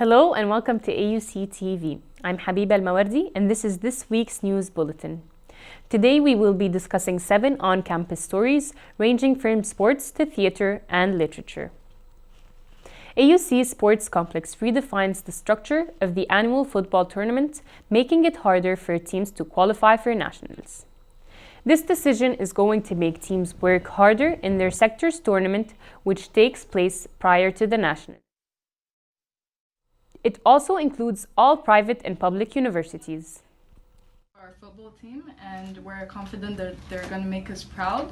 Hello and welcome to AUCTV. I'm Habiba Al-Mawardi and this is this week's news bulletin. Today we will be discussing 7 on-campus stories ranging from sports to theater and literature. AUC's sports complex redefines the structure of the annual football tournament, making it harder for teams to qualify for nationals. This decision is going to make teams work harder in their sector's tournament, which takes place prior to the national. It also includes all private and public universities. Our football team, and we're confident that they're going to make us proud,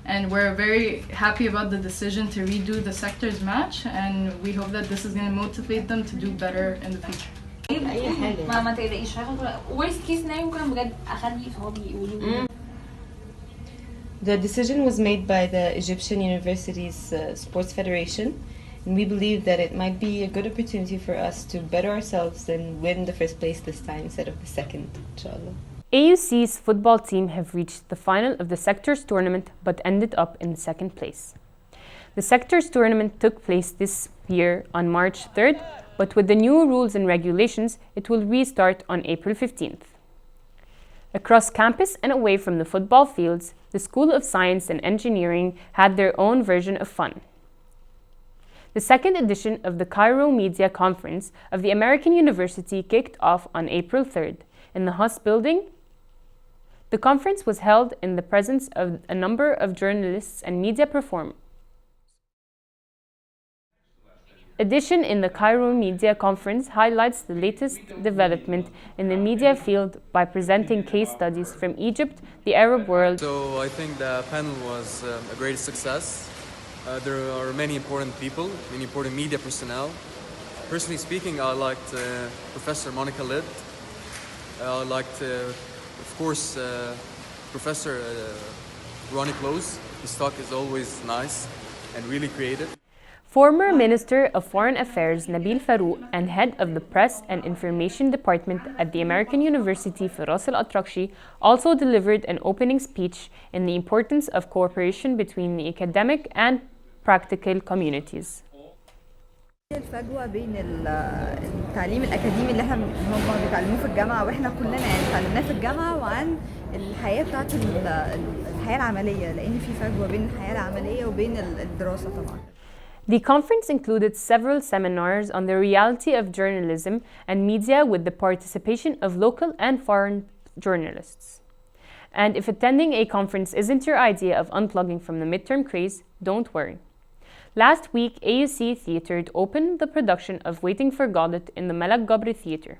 and we're very happy about the decision to redo the sectors match, and we hope that this is going to motivate them to do better in the future. ما تقلقيش worst case scenario ممكن بجد اخلي صحابي يقولوا. The decision was made by the Egyptian University's Sports Federation, and we believe that it might be a good opportunity for us to better ourselves and win the first place this time instead of the second, inshallah. AUC's football team have reached the final of the sector's tournament but ended up in second place. The sector's tournament took place this year on March 3rd, but with the new rules and regulations, it will restart on April 15th. Across campus and away from the football fields, the School of Science and Engineering had their own version of fun. The second edition of the Cairo Media Conference of the American University kicked off on April 3rd in the Huss building. The conference was held in the presence of a number of journalists and media performers. Edition in the Cairo Media Conference highlights the latest development in the media field by presenting case studies from Egypt, the Arab world. So I think the panel was a great success. There are many important people, many important media personnel. Personally speaking, I liked Professor Monica Lid. I liked, of course, Professor Ronnie Close. His talk is always nice and really creative. Former Minister of Foreign Affairs Nabil Farouk and head of the Press and Information Department at the American University Firas Al-Atrakhshi also delivered an opening speech in the importance of cooperation between the academic and practical communities. الفجوة بين التعليم الأكاديمي اللي هم بيتعلموه في الجامعة واحنا كلنا يعني اتعلمناه في الجامعة وعن الحياة بتاعت الحياة العملية لأن في فجوة بين الحياة العملية وبين الدراسة طبعا. The conference included several seminars on the reality of journalism and media with the participation of local and foreign journalists. And if attending a conference isn't your idea of unplugging from the midterm craze, don't worry. Last week, AUC Theatered opened the production of Waiting for Godot in the Malak Gabri Theater.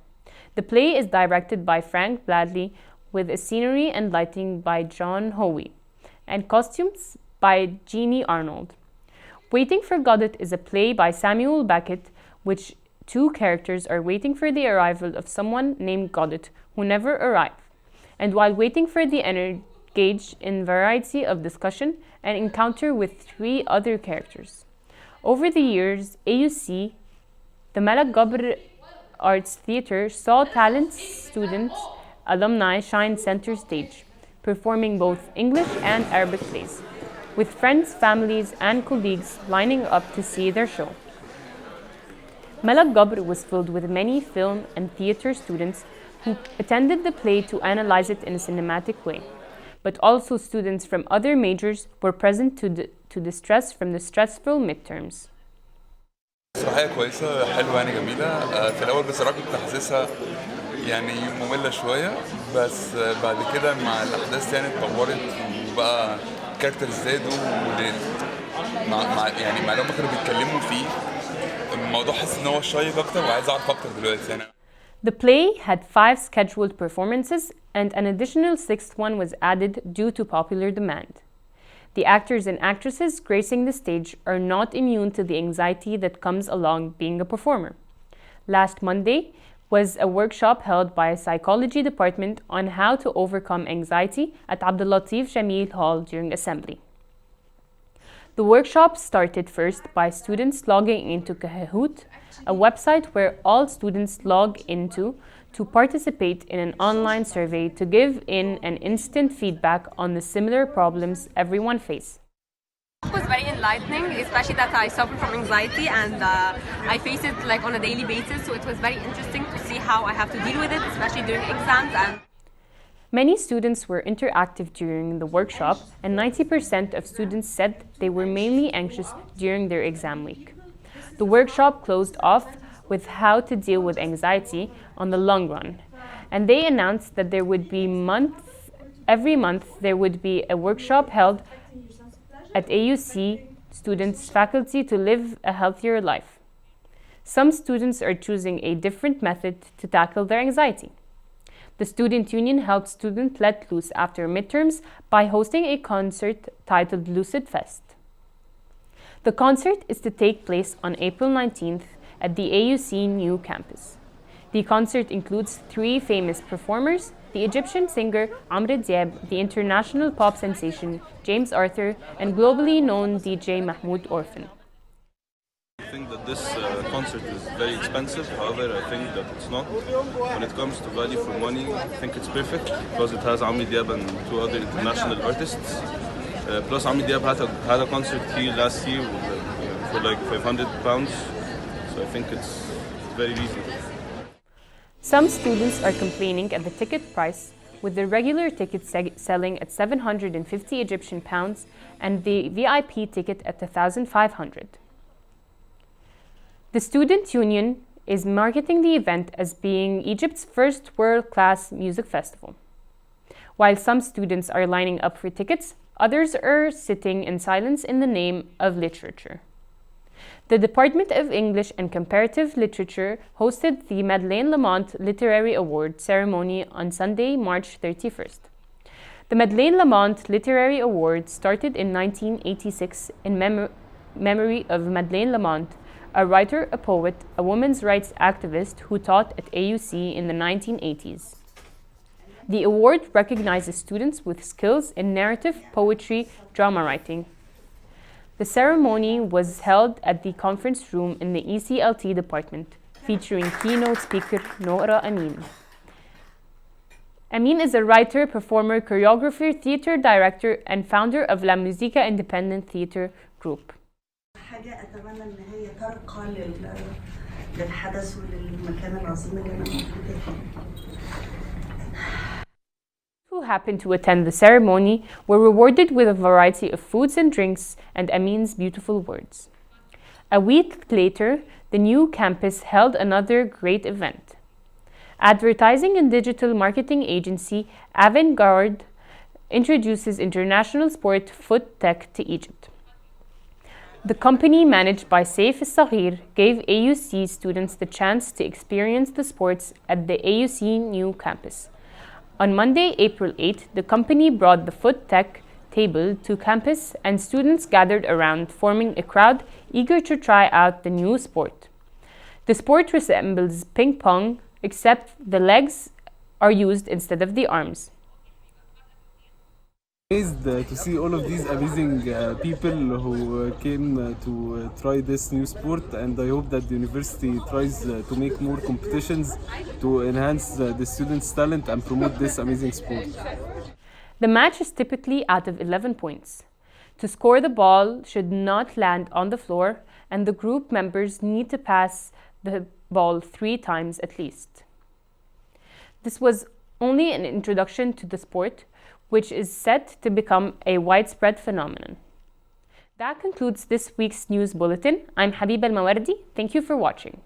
The play is directed by Frank Bladley with a scenery and lighting by John Howe and costumes by Jeannie Arnold. Waiting for Godot is a play by Samuel Beckett, which 2 characters are waiting for the arrival of someone named Godot who never arrived, and while waiting for the engage in variety of discussion and encounter with 3 other characters. Over the years, AUC, the Malak Gabr Arts Theater, saw talent students, alumni shine center stage, performing both English and Arabic plays, with friends, families, and colleagues lining up to see their show. Malak Gabr was filled with many film and theater students who attended the play to analyze it in a cinematic way, but also students from other majors were present to distress from the stressful midterms. مسرحية كويسة حلوة يعني جميلة. في الأول بصراحة كنت حاسسها يعني مملة شوية، بس بعد كده مع الأحداث يعني اتطورت وبقى كاركترز زادوا يعني مع لما كانوا بيتكلموا فيه الموضوع حاسس إن هو شيق أكتر وعايز أعرف أكتر دلوقتي يعني. The play had 5 scheduled performances and an additional 6th one was added due to popular demand. The actors and actresses gracing the stage are not immune to the anxiety that comes along being a performer. Last Monday was a workshop held by a psychology department on how to overcome anxiety at Abdulatif Jameel Hall during assembly. The workshop started first by students logging into Kahoot, a website where all students log into to participate in an online survey to give in an instant feedback on the similar problems everyone faces. It was very enlightening, especially that I suffer from anxiety and I face it like on a daily basis. So it was very interesting to see how I have to deal with it, especially during exams. And many students were interactive during the workshop, and 90% of students said they were mainly anxious during their exam week. The workshop closed off with how to deal with anxiety on the long run, and they announced that there would be every month there would be a workshop held at AUC students' faculty to live a healthier life. Some students are choosing a different method to tackle their anxiety. The student union helped students let loose after midterms by hosting a concert titled Lucid Fest. The concert is to take place on April 19th at the AUC new campus. The concert includes 3 famous performers: the Egyptian singer Amr Diab, the international pop sensation James Arthur, and globally known DJ Mahmoud Orphan. I think that this concert is very expensive. However, I think that it's not. When it comes to value for money, I think it's perfect because it has Amr Diab and 2 other international artists. Plus, Amr Diab had a concert here last year for like £500. So I think it's very reasonable. Some students are complaining at the ticket price, with the regular ticket selling at 750 Egyptian pounds and the VIP ticket at 1,500. The student union is marketing the event as being Egypt's first world-class music festival. While some students are lining up for tickets, others are sitting in silence in the name of literature. The Department of English and Comparative Literature hosted the Madeleine Lamont Literary Award ceremony on Sunday, March 31st. The Madeleine Lamont Literary Award started in 1986 in memory of Madeleine Lamont, a writer, a poet, a women's rights activist who taught at AUC in the 1980s. The award recognizes students with skills in narrative, poetry, drama writing. The ceremony was held at the conference room in the ECLT department, featuring keynote speaker Noura Amin. Amin is a writer, performer, choreographer, theater director, and founder of La Musica Independent Theater Group. حاجة أتمنى إن هي ترقى للحدث وللمكان العظيم اللي أنا موجودة فيه. Who happened to attend the ceremony were rewarded with a variety of foods and drinks and Amin's beautiful words. A week later, the new campus held another great event. Advertising and digital marketing agency Avant-Garde introduces international sport foot tech to Egypt. The company, managed by Saif Al-Saghir, gave AUC students the chance to experience the sports at the AUC new campus. On Monday, April 8, the company brought the foot tech table to campus and students gathered around, forming a crowd eager to try out the new sport. The sport resembles ping pong, except the legs are used instead of the arms. Amazed to see all of these amazing people who came to try this new sport, and I hope that the university tries to make more competitions to enhance the students' talent and promote this amazing sport. The match is typically out of 11 points. To score, the ball should not land on the floor, and the group members need to pass the ball 3 times at least. This was only an introduction to the sport, which is set to become a widespread phenomenon. That concludes this week's news bulletin. I'm Habiba Al-Mawardi. Thank you for watching.